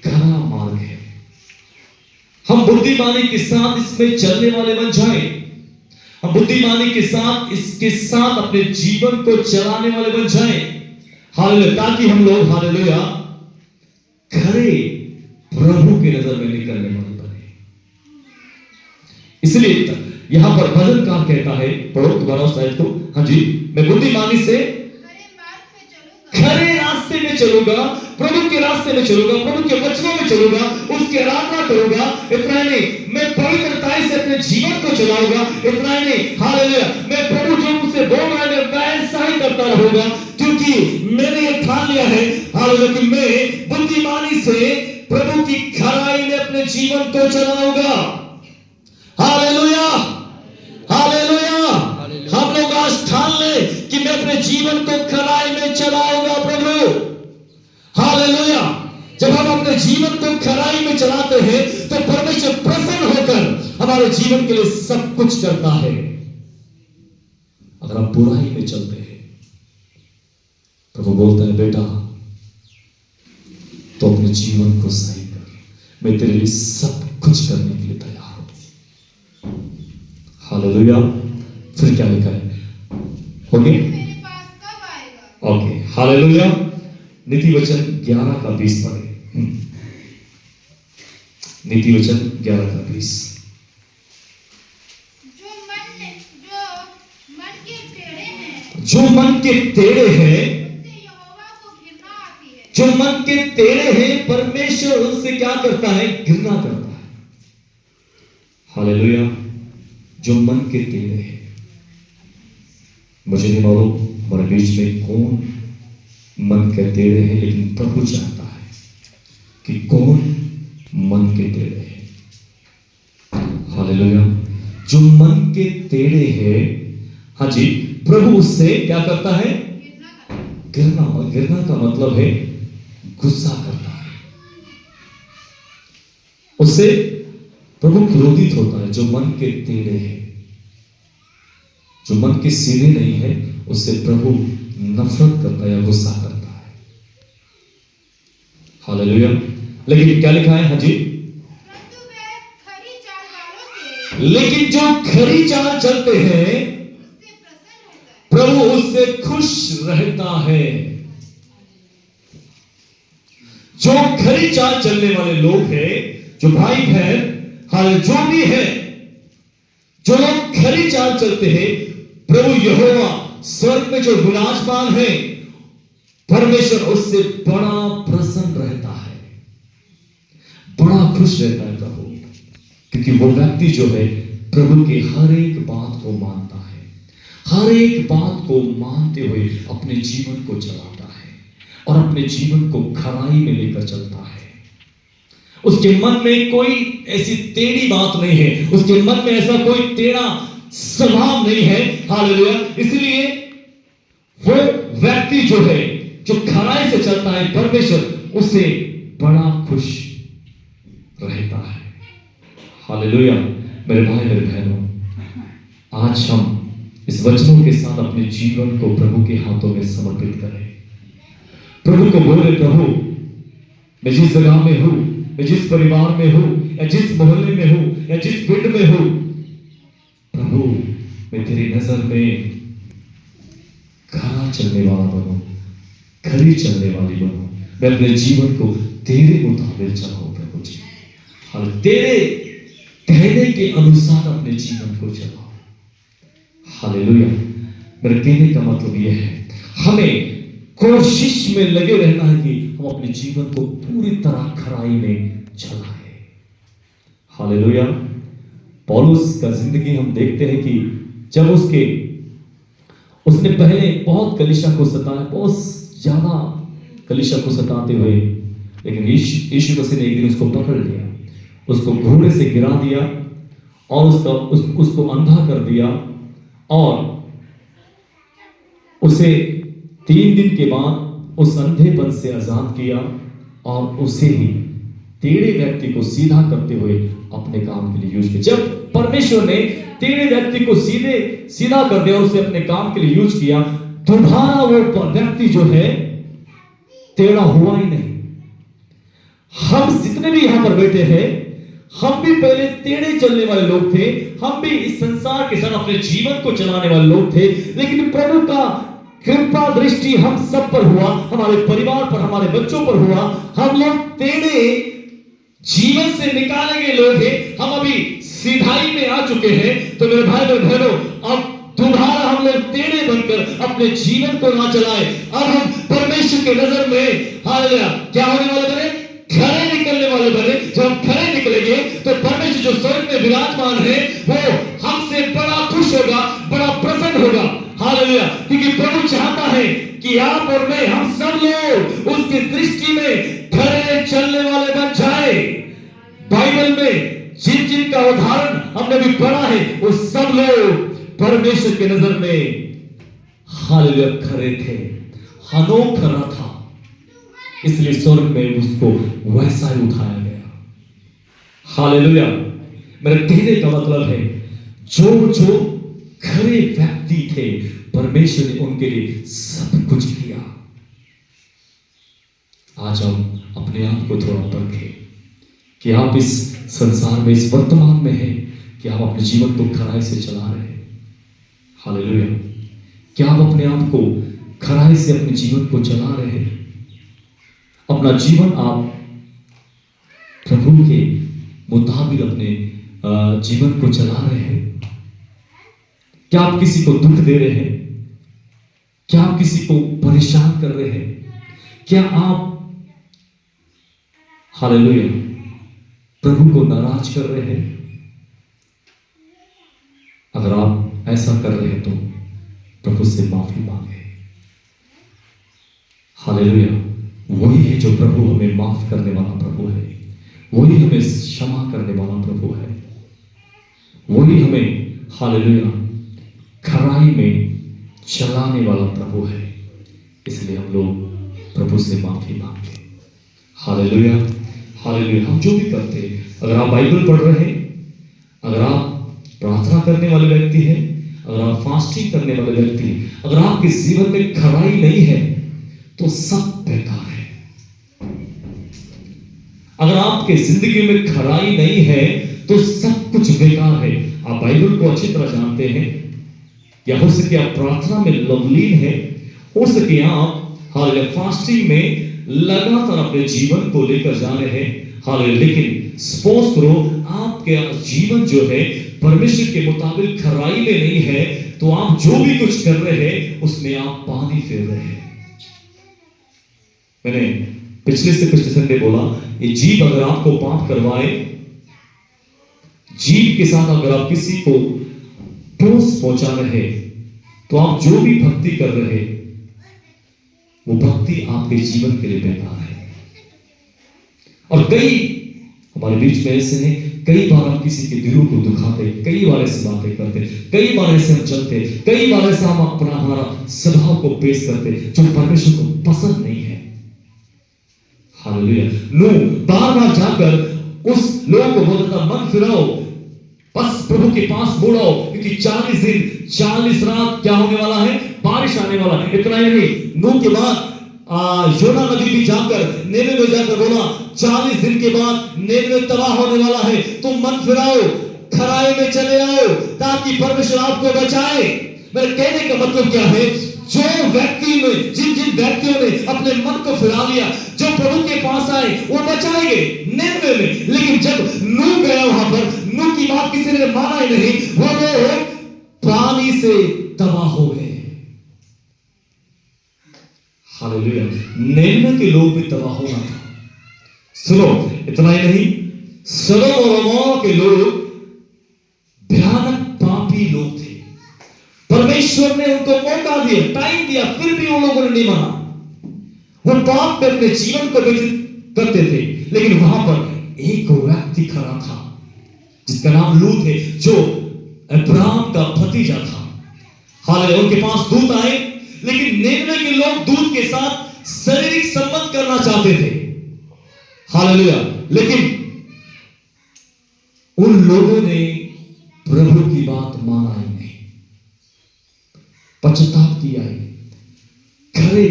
खरा मार्ग है। हम बुद्धिमानी के साथ इसमें चलने वाले बन जाएं। हम बुद्धिमानी के साथ इसके साथ अपने जीवन को चलाने वाले बन जाएं, हालेलुया, ताकि हम लोग हालेलुया खरे प्रभु की नजर में निकलने वाले बने। इसलिए यहां पर भजनकार कहता है, पढ़ो दोबारा उस आयत को। हाँ जी, मैं बुद्धिमानी से खरे रास्ते में चलूंगा, प्रभु के रास्ते में चलूंगा, प्रभु के वचनों में चलूंगा, उसकी आराधना करूंगा। इतना नहीं, मैं पवित्रताई से अपने जीवन को चलाऊंगा। इतना नहीं, हालेलुया, मैं प्रभु जो मुझसे बोल रहा है मैं वैसा ही करता रहूंगा, क्योंकि मैंने ये ठान लिया है हालेलुया कि मैं बुद्धिमानी से प्रभु की खराई में अपने जीवन को चलाऊंगा। Hallelujah, hallelujah. हम लोग आज ठान ले कि मैं अपने जीवन को खराई में चलाऊंगा प्रभु। हालेलुया। जब हम अपने जीवन को खराई में चलाते हैं तो परमेश्वर प्रसन्न होकर हमारे जीवन के लिए सब कुछ करता है। अगर हम बुराई में चलते हैं, प्रभु बोलता है बेटा तो अपने जीवन को सही कर, मैं तेरे लिए सब कुछ करने के लिए तैयार हूं। हालेलुया। फिर क्या लिखा है? हो गया? मेरे पास कब आएगा? Okay, hallelujah. नीति वचन 11 का 20 पढ़े। नीति वचन 11 का 20। जो मन के टेढ़े हैं, जो मन के टेढ़े हैं, उनसे यहोवा को घृणा आती है। जो मन के टेढ़े हैं, परमेश्वर उनसे क्या करता है? घृणा करता है। हालेलुया। जो मन के टेढ़े हैं, मुझे नहीं मालूम हमारे बीच में कौन मन के टेढ़े हैं, लेकिन प्रभु जानता है कि कौन मन के टेढ़े हैं। हालेलुया। जो मन के टेढ़े हैं, हाँ जी, प्रभु उससे क्या करता है? घृणा। और घृणा का मतलब है गुस्सा करता है, उससे प्रभु क्रोधित होता है। जो मन के टेढ़े हैं, जो मन के सीधे नहीं है, उससे प्रभु नफरत करता है या गुस्सा करता है। हालेलुया। लेकिन क्या लिखा है? हाँ जी, परंतु वह खरी चाल वालों से, लेकिन जो खरी चाल चलते हैं, उससे प्रसन्न होता है। प्रभु उससे खुश रहता है। जो खरी चाल चलने वाले लोग हैं, जो भाई बहन, हाल जो भी है, जो लोग खरी चाल चलते हैं, प्रभु यहोवा स्वर्ग में जो विराजमान है, परमेश्वर उससे बड़ा प्रसन्न रहता है, बड़ा खुश रहता है प्रभु, क्योंकि वो व्यक्ति जो है प्रभु की हर एक बात को मानता है, हर एक बात को मानते हुए अपने जीवन को चलाता है और अपने जीवन को खराई में लेकर चलता है। उसके मन में कोई ऐसी टेढ़ी बात नहीं है, उसके मन में ऐसा कोई टेढ़ा स्वभाव नहीं है। हालेलुया। इसलिए वो व्यक्ति जो है, जो खराई से चलता है, परमेश्वर उसे बड़ा खुश रहता है। हालेलुया। मेरे भाई मेरे बहनों, आज हम इस वचनों के साथ अपने जीवन को प्रभु के हाथों में समर्पित करें। प्रभु को बोले, प्रभु मैं जिस जगह में हूं, मैं जिस परिवार में हूं, या जिस मोहल्ले में हूं, या जिस पिंड में हूं, प्रभु मैं तेरी नजर में खरा चलने वाला बनूं, खरी चलने वाली बनूं। मैं अपने जीवन को तेरे मुताबिक चलाऊं प्रभु जी। और तेरे कहने के अनुसार अपने जीवन को चलाऊं। हालेलुया। मेरे कहने का मतलब यह है, हमें कोशिश में लगे रहना है कि हम अपने जीवन को पूरी तरह खराई में चलाएं। हालेलुया। पौलुस का जिंदगी हम देखते हैं कि जब उसने पहले बहुत कलीसिया को सताया, बहुत ज्यादा कलीसिया को सताते हुए, लेकिन यीशु मसीह ने एक दिन उसको पकड़ लिया, उसको घोड़े से गिरा दिया और उसको अंधा कर दिया और उसे 3 दिन के बाद उस अंधेपन से आजाद किया और उसे ही टेढ़े व्यक्ति को सीधा करते हुए अपने काम के लिए यूज किया। जब परमेश्वर ने टेढ़े व्यक्ति को सीधा कर दिया और उसे अपने काम के लिए यूज किया, दोबारा वो व्यक्ति जो है टेढ़ा हुआ ही नहीं। हम जितने भी यहां पर बैठे हैं, हम भी पहले टेढ़े चलने वाले लोग थे, हम भी इस संसार के साथ अपने जीवन को चलाने वाले लोग थे, लेकिन प्रभु का कृपा दृष्टि हम सब पर हुआ, हमारे परिवार पर, हमारे बच्चों पर हुआ। हम लोग टेढ़े जीवन से निकाले गए लोग हैं, हम अभी सीधाई में आ चुके हैं। तो मेरे भाई बहनों, अब दोबारा हम लोग टेढ़े बनकर अपने जीवन को ना चलाएं। अब हम परमेश्वर के नजर में हालेलुया क्या होने वाले बने? खरे निकलने वाले बने। जब हम खरे निकलेंगे तो परमेश्वर जो स्वर्ग में विराजमान है वो हमसे बड़ा खुश होगा, बड़ा प्रसन्न होगा। हालेलुया, क्योंकि प्रभु चाहता है कि आप और मैं, हम सब लोग उसकी दृष्टि में खरे चलने वाले बन जाए। बाइबल में जिन जिन का उदाहरण हमने भी पढ़ा है वो सब लोग परमेश्वर के नजर में हालेलुया खरे थे। हनोक खरा था, इसलिए स्वर्ग में उसको वैसा ही उठाया गया। हालेलुया। मेरे कहने का मतलब है जो खरे व्यक्ति थे, परमेश्वर ने उनके लिए सब कुछ किया। आज हम अपने आप को थोड़ा परखें कि आप इस संसार में, इस वर्तमान में हैं कि आप अपने जीवन को खराई से चला रहे हैं। हालेलुया, क्या आप अपने आप को खराई से अपने जीवन को चला रहे हैं? अपना जीवन आप प्रभु के मुताबिक अपने जीवन को चला रहे हैं? क्या आप किसी को दुख दे रहे हैं? क्या आप किसी को परेशान कर रहे हैं? क्या आप हालेलुया प्रभु को नाराज कर रहे हैं? अगर आप ऐसा कर रहे हैं तो प्रभु से माफी मांगे। हालेलुया, वही है जो प्रभु हमें माफ करने वाला प्रभु है, वही हमें क्षमा करने वाला प्रभु है, वही हमें हालेलुया खराई में चलाने वाला प्रभु है। इसलिए हम लोग प्रभु से माफी मांगे। Hallelujah, hallelujah. हम जो भी करते हैं, अगर आप बाइबल पढ़ रहे हैं, अगर आप प्रार्थना करने वाले व्यक्ति हैं, अगर आप फास्टिंग करने वाले व्यक्ति हैं, अगर आपके जीवन में खराई नहीं है तो सब बेकार है। अगर आपके जिंदगी में खराई नहीं है तो सब कुछ बेकार है। आप बाइबल को अच्छी तरह जानते हैं, या हो सके आप प्रार्थना में लवलीन है, हो सके आप हालेलुया फास्टिंग में लगातार अपने जीवन को लेकर जा रहे हैं। हालेलुया, लेकिन सपोज करो आपके जीवन जो है परमेश्वर के मुताबिक खराई में नहीं है, तो आप जो भी कुछ कर रहे हैं उसमें आप पानी फेर रहे हैं। मैंने पिछले संडे बोला, ये जीभ अगर आपको पाप करवाए, जीभ के साथ अगर आप किसी को ठोस पहुंचा रहे, तो आप जो भी भक्ति कर रहे वो भक्ति आपके जीवन के लिए बेकार है। और कई हमारे बीच में ऐसे हैं, कई बार हम किसी के दिलों को दुखाते, कई बार ऐसी बातें करते, कई बार ऐसे हम चलते, कई बार ऐसा हम अपना हमारा स्वभाव को पेश करते जो परमेश्वर को पसंद नहीं है। हालेलुया। नूह बार बार जाकर उस लोगों को बोलता था, मन फिराओ, बस प्रभु के पास मुड़ो, क्योंकि 40 दिन 40 रात क्या होने वाला है? बारिश आने वाला है। इतना ही नहीं, नूह के बाद योना नबी भी जाकर नेवे में जाकर बोला, 40 दिन के बाद नेवे तबाह होने वाला है, तुम मन फिराओ, खराई में चले आओ, ताकि परमेश्वर आपको बचाए। मेरे कहने का मतलब क्या है? जो व्यक्ति में जिन व्यक्तियों ने अपने मन को फिरा लिया, जो प्रभु के पास आए, वो बचाएंगे निन्वे में। लेकिन जब नूह गया वहां पर, नूह की बात किसी ने माना ही नहीं, वो लोग पानी से तबाह हो गए। हालेलुया। निन्वे के लोग भी तबाह होना था। सुनो, इतना ही नहीं, सदोम और अमोरा के लोग भयानक पापी लोग थे। परमेश्वर ने उनको मौका दिया, टाइम दिया, फिर भी उन लोगों ने नहीं माना। वो पाप में अपने जीवन को व्यतीत करते थे। लेकिन वहां पर एक व्यक्ति खड़ा था जिसका नाम लूत है, जो अब्राहम का भतीजा था। हालेलुया। उनके पास दूत आए, लेकिन निन्वे के लोग दूत के साथ शारीरिक संबंध करना चाहते थे। हालेलुया। लेकिन उन लोगों ने प्रभु की बात माना ही नहीं, पश्चाताप किया ही नहीं, खरे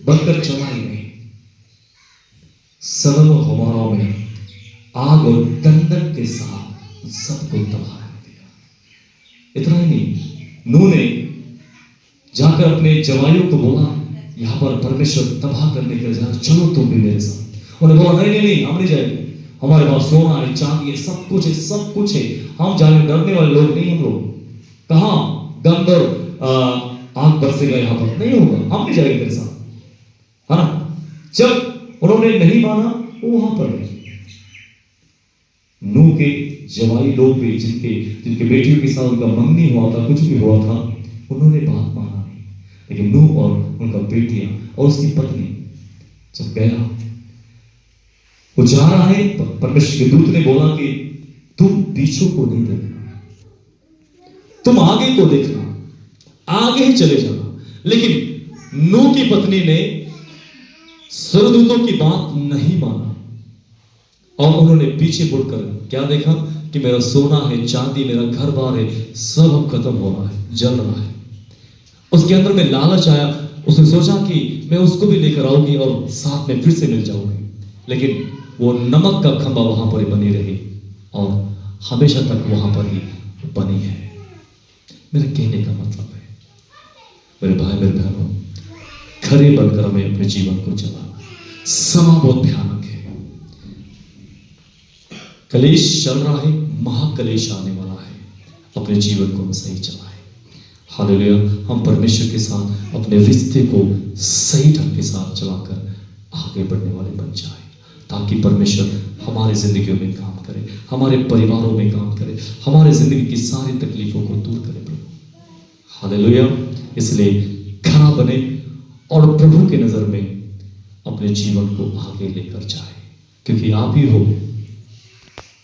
बनकर चला ही नहीं। सदोम और गमोरा में आग आग और गंधक के साथ सबको तबाह कर दिया। इतना ही नहीं, नूह ने जाकर अपने जवाइयों को बोला, यहाँ पर परमेश्वर तबाह करने के लिए, चलो तुम भी मेरे साथ। उन्होंने बोला नहीं नहीं नहीं, हम नहीं जाएंगे, हमारे पास सोना है, चांदी है, सब कुछ है, सब कुछ है, हम जाने डरने वाले लोग नहीं। हम लोग कहाँ गंध और आग बरसेगा, यहाँ पर नहीं होगा, हम नहीं जाएंगे तेरे साथ, है ना। जब उन्होंने नहीं माना, वो वहां पर रहे। नूह के जवाई लोग भी, जिनके बेटियों के साथ उनका मंगनी हुआ था, कुछ भी हुआ था, उन्होंने बात माना नहीं। लेकिन नूह और उनका बेटियां और उसकी पत्नी जब गया, वो जा रहा है, परमेश्वर के दूत ने बोला कि तुम पीछे को नहीं देखना, तुम आगे को देखना, आगे ही चले जाना। लेकिन नूह की पत्नी ने स्वर्गदूतों की बात नहीं माना और उन्होंने पीछे मुड़कर क्या देखा कि मेरा सोना है, चांदी, मेरा घर बार है, सब अब खत्म हो रहा है, जल रहा है। उसके अंदर में लालच आया, उसने सोचा कि मैं उसको भी लेकर आऊंगी और साथ में फिर से मिल जाऊंगी। लेकिन वो नमक का खंभा वहां पर ही बनी रही और हमेशा तक वहां पर ही बनी है। मेरे कहने का मतलब है, मेरे भाई मेरे बहनों, खरे बनकर हमें अपने जीवन को चलाना। समा बहुत भयानक है, कलेश चल रहा है, महाकलेश आने वाला है। अपने जीवन को हम सही चलाएं। हालेलुया। हम परमेश्वर के साथ अपने रिश्ते को सही ढंग के साथ चलाकर आगे बढ़ने वाले बन जाए, ताकि परमेश्वर हमारे जिंदगियों में काम करे, हमारे परिवारों में काम करे, हमारे जिंदगी की सारी तकलीफों को दूर करे प्रभु। हालेलुया। इसलिए खरा बने और प्रभु के नजर में अपने जीवन को आगे लेकर जाए, क्योंकि आप ही हो।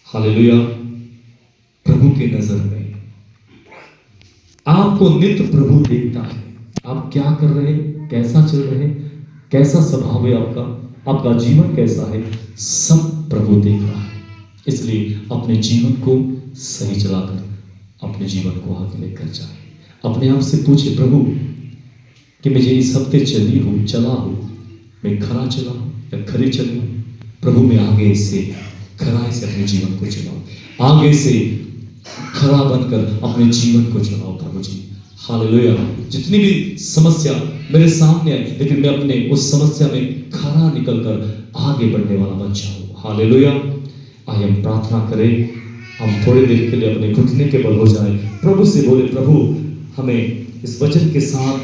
हालेलुया। प्रभु के नजर में आपको नित्य प्रभु देखता है। आप क्या कर रहे हैं, कैसा चल रहे हैं, कैसा स्वभाव है आपका, आपका जीवन कैसा है, सब प्रभु देख रहा है। इसलिए अपने जीवन को सही चलाकर अपने जीवन को आगे लेकर जाए। अपने आप से पूछे, प्रभु कि मुझे इस हफ्ते चला हूं, मैं खरा चला हूं या खरी चली हूं। प्रभु मैं आगे से खराई से अपने जीवन को चलाऊं, आगे से खरा बनकर अपने जीवन को चलाओ प्रभु जी। हालेलुया। जितनी भी समस्या मेरे सामने आई, लेकिन मैं अपने उस समस्या में खरा निकलकर आगे बढ़ने वाला बन जाऊं। हालेलुया। आइए हम प्रार्थना करें। हम थोड़ी देर के लिए अपने घुटने के बल हो जाए, प्रभु से बोले, प्रभु हमें इस वचन के साथ